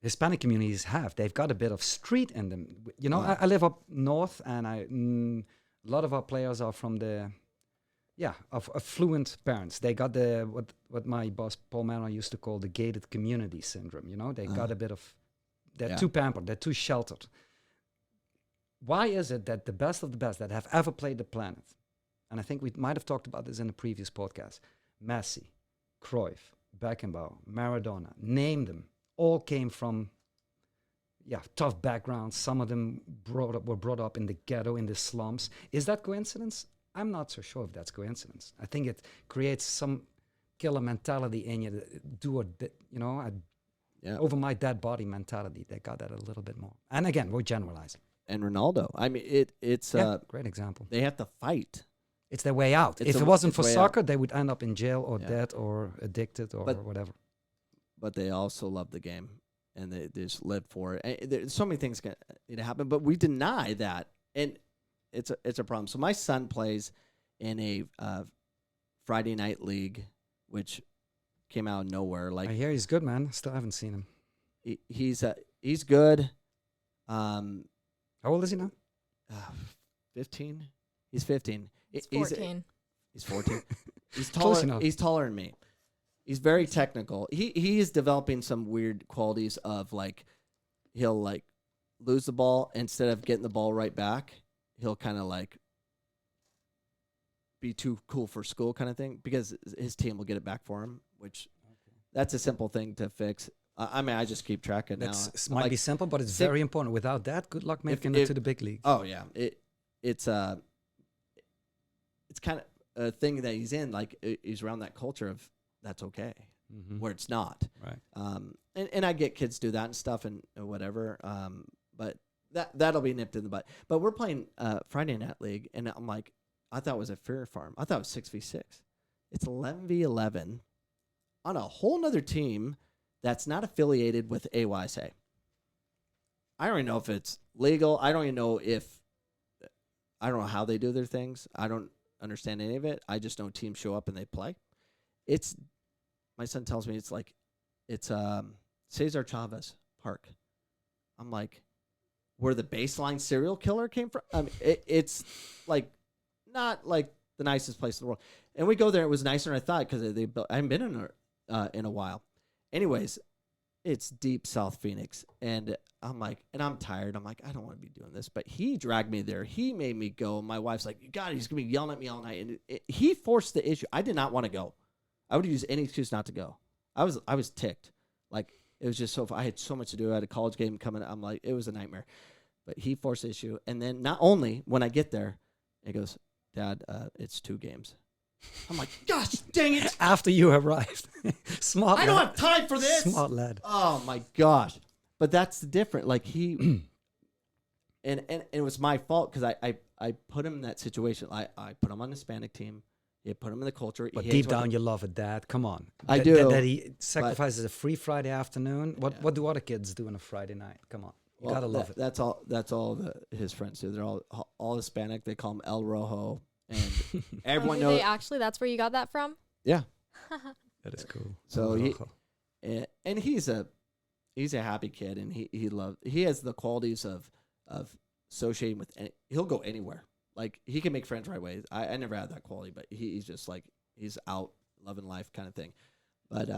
Hispanic communities have. They've got a bit of street in them. You know, Wow. I live up north, and a lot of our players are from of affluent parents. They got the what my boss Paul Manor used to call the gated community syndrome. You know, they got a bit of. They're too pampered. They're too sheltered. Why is it that the best of the best that have ever played the planet, and I think we might have talked about this in a previous podcast, Messi, Cruyff, Beckenbauer, Maradona, name them, all came from tough backgrounds. Some of them were brought up in the ghetto, in the slums. Is that coincidence? I'm not so sure if that's coincidence. I think it creates some killer mentality in you, over my dead body mentality. They got that a little bit more. And again, we're generalizing. And Ronaldo. I mean, it's great example. They have to fight. It's their way out. If it wasn't for soccer, they would end up in jail or dead or addicted or whatever. But they also love the game, and they just live for it. And there's so many things going to happen, but we deny that, and it's a problem. So my son plays in a Friday night league, which came out of nowhere. Like, I hear he's good, man. Still haven't seen him. He's good. How old is he now? 15. He's 15. He's 14. He's 14. He's Close taller. enough. He's taller than me. He's very technical. He is developing some weird qualities of, like, he'll, like, lose the ball, instead of getting the ball right back, he'll kind of, like, be too cool for school kind of thing, because his team will get it back for him, which that's a simple thing to fix. I mean, I just keep track of it now. It might be simple, but it's very important. Without that, good luck making it to the big league. Oh yeah, it's kind of a thing that he's in. Like, he's around that culture of that's okay, where it's not. Right. And I get kids do that and stuff and whatever. But that'll be nipped in the butt. But we're playing Friday Night League, and I'm like, I thought it was a fair farm. I thought it was 6v6. It's 11v11 on a whole nother team that's not affiliated with AYSA. I don't even know if it's legal. I don't even know I don't know how they do their things. I don't understand any of it. I just know teams show up and they play. My son tells me it's Cesar Chavez Park. I'm like, where the baseline serial killer came from? I mean, it's like not like the nicest place in the world. And we go there. It was nicer than I thought, because I haven't been in a while. Anyways, it's deep South Phoenix, and I'm like, and I'm tired. I'm like, I don't want to be doing this, but he dragged me there. He made me go. My wife's like, God, he's gonna be yelling at me all night, and he forced the issue. I did not want to go. I would use any excuse not to go. I was ticked. Like, it was just so. I had so much to do. I had a college game coming. I'm like, it was a nightmare. But he forced the issue, and then not only when I get there, he goes, Dad, it's 2 games. I'm like, gosh, dang it. After you arrived. Smart I don't have time for this. Smart lad. Oh, my gosh. But that's the different. Like, he... and it was my fault, because I put him in that situation. I put him on the Hispanic team. You put him in the culture. But deep down, you love it, Dad. Come on. I do. That he sacrifices a free Friday afternoon. What do other kids do on a Friday night? Come on. You gotta love it. That's all his friends do. They're all Hispanic. They call him El Rojo. And everyone knows. That's where you got that from? Yeah. That is cool. So he's a happy kid, and he has the qualities of associating with he'll go anywhere. Like, he can make friends right away. I never had that quality, but he's just like, he's out loving life kind of thing. But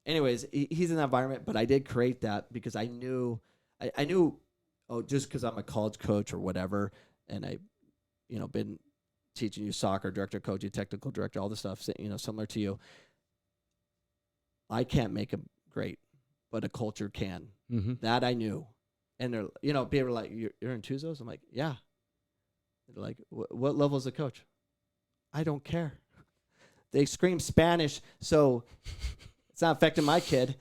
anyways, he's in that environment, but I did create that because I knew just because I'm a college coach or whatever, and I been teaching you soccer, director, coaching, technical director, all this stuff, similar to you. I can't make them great, but a culture can. Mm-hmm. That I knew. And they're, people are like, you're in Tuzos? I'm like, yeah. They're like, what level is the coach? I don't care. They scream Spanish, so it's not affecting my kid.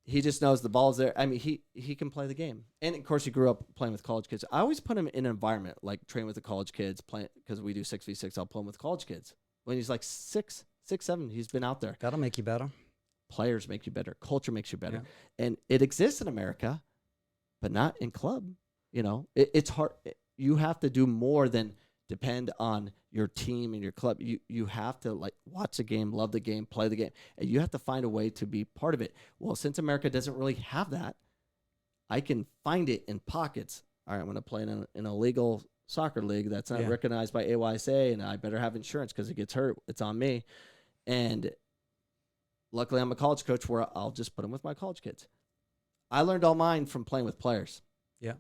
He just knows the ball's there. I mean, he can play the game. And, of course, he grew up playing with college kids. I always put him in an environment, like train with the college kids, because we do 6v6. I'll put him with college kids. When he's like 6, 7, he's been out there. That'll make you better. Players make you better. Culture makes you better. Yeah. And it exists in America, but not in club. It's hard. You have to do more than depend on your team and your club. You have to, like, watch the game, love the game, play the game, and you have to find a way to be part of it. Well, since America doesn't really have that, I can find it in pockets. All right, I'm going to play in an illegal soccer league that's not Yeah. recognized by AYSA, and I better have insurance because it gets hurt. It's on me. And luckily, I'm a college coach where I'll just put them with my college kids. I learned all mine from playing with players. Yeah.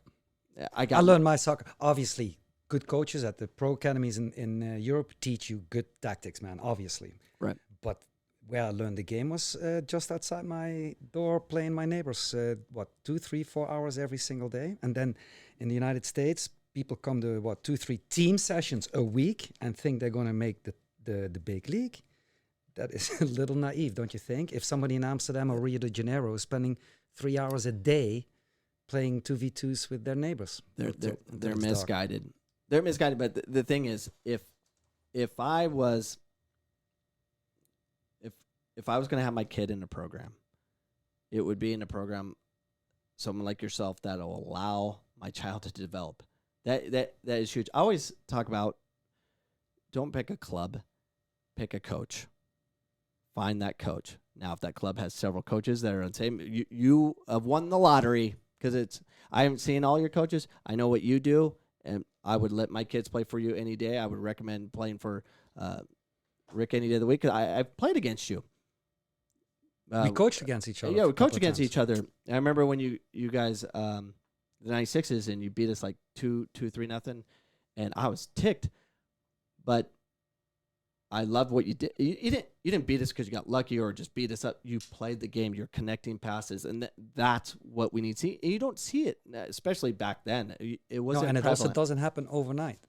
I learned my soccer. Obviously, good coaches at the pro academies in Europe teach you good tactics, man, obviously. Right. But where I learned the game was just outside my door playing my neighbors, 2, 3, 4 hours every single day. And then in the United States, people come to, 2, 3 team sessions a week and think they're going to make the big league. That is a little naive, don't you think? If somebody in Amsterdam or Rio de Janeiro is spending 3 hours a day playing 2v2s with their neighbors. They're That's misguided. Dark. They're misguided, but the thing is, if I was going to have my kid in a program, it would be in a program, someone like yourself that'll allow my child to develop. That is huge. I always talk about, don't pick a club, pick a coach. Find that coach. Now, if that club has several coaches that are on the same, you have won the lottery because I haven't seen all your coaches. I know what you do, and I would let my kids play for you any day. I would recommend playing for Rick any day of the week. I've played against you. We coached against each other. Yeah, we coached against each other. I remember when you guys, the 96s, and you beat us like 2-3-0, and I was ticked, but I love what you did. You didn't beat us because you got lucky or just beat us up. You played the game. You're connecting passes, and that's what we need to see. You don't see it, especially back then. It wasn't. And it prevalent. also doesn't happen overnight.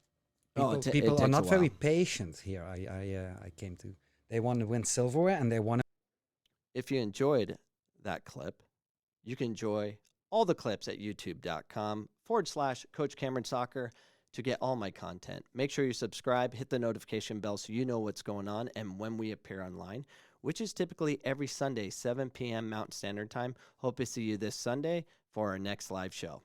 People are not very patient here. I came to. They want to win silverware, and they want to. If you enjoyed that clip, you can enjoy all the clips at youtube.com/Coach Cameron Soccer to get all my content. Make sure you subscribe, hit the notification bell so you know what's going on and when we appear online, which is typically every Sunday, 7 p.m. Mountain Standard Time. Hope to see you this Sunday for our next live show.